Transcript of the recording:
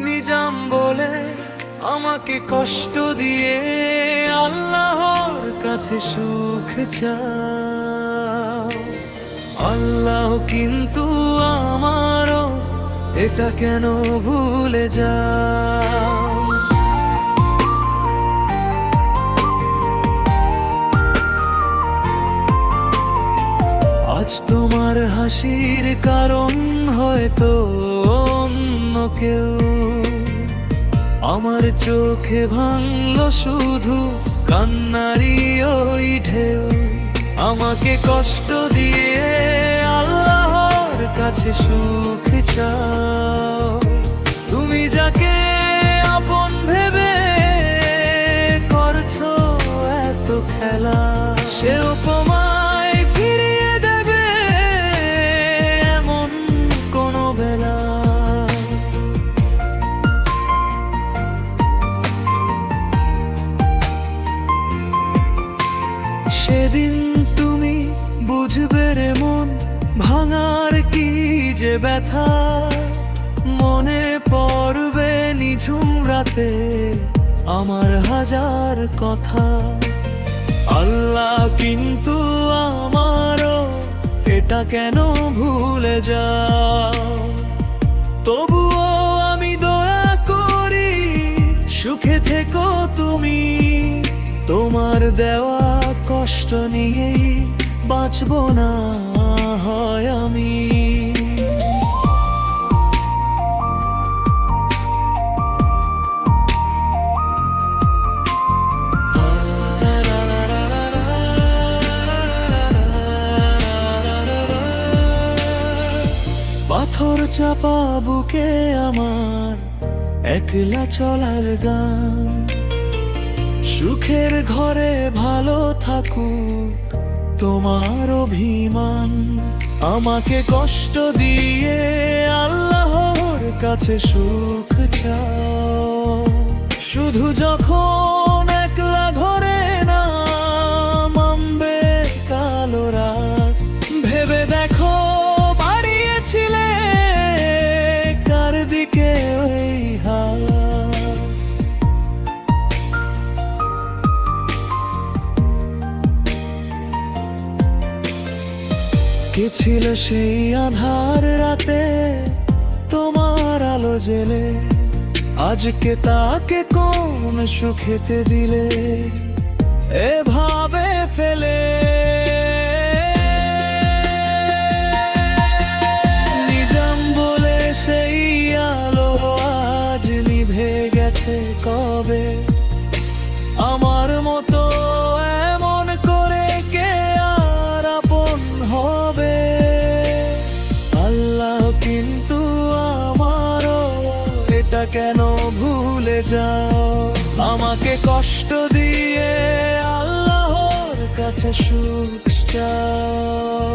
নিজাম বলে আমাকে কষ্ট দিয়ে আল্লাহর কাছে সুখ চাও। আল্লাহ কিন্তু আমারও এটা কেন ভুলে যাও? আজ তোমার হাসির কারণ হয়তো অন্য কেউ, আমার চোখে ভাঙলো শুধু কান্নারি ওই ঢেউ। আমাকে কষ্ট দিয়ে আল্লাহর কাছে সুখ চাও। তুমি যাকে আপন ভেবে করছো এত খেলা, সে উপমায় ফিরিয়ে দেবে এমন কোনো বেলা। সেদিন তুমি বুঝবে রে মন ভাঙার কি যে ব্যথা, মনে পড়বে নিঝুম রাতে আমার হাজার কথা। আল্লাহ কিন্তু আমারও এটা কেন ভুলে যাও? তবুও আমি দয়া করি সুখে থেকো তুমি, তোমার দেওয়া কষ্ট নিয়েই বাঁচবো না হয় আমি। পাথর চাপা বুকে আমার একলা চলার গান, সুখের ঘরে ভালো থাকুক তোমার অভিমান। আমাকে কষ্ট দিয়ে আল্লাহর কাছে সুখ চাও। শুধু যখন একলা ঘরে নামবে কালো রাত, ভেবে দেখো বাড়িয়েছিলে কার দিকে ওই হাত। কে ছিল সেই আধার রাতে তোমার আলো জেলে, আজকে তাকে কোন সুখেতে দিলে এভাবে ফেলে? নিজাম বলে সেই আলো আজ নিভে গেছে কবে? আমার মতো এমন করে কে আর আপন হবে? আল্লাহ কিন্তু আমারও এটা কেন ভুলে যাও? আমাকে কষ্ট দিয়ে আল্লাহর কাছে সুখ চাও।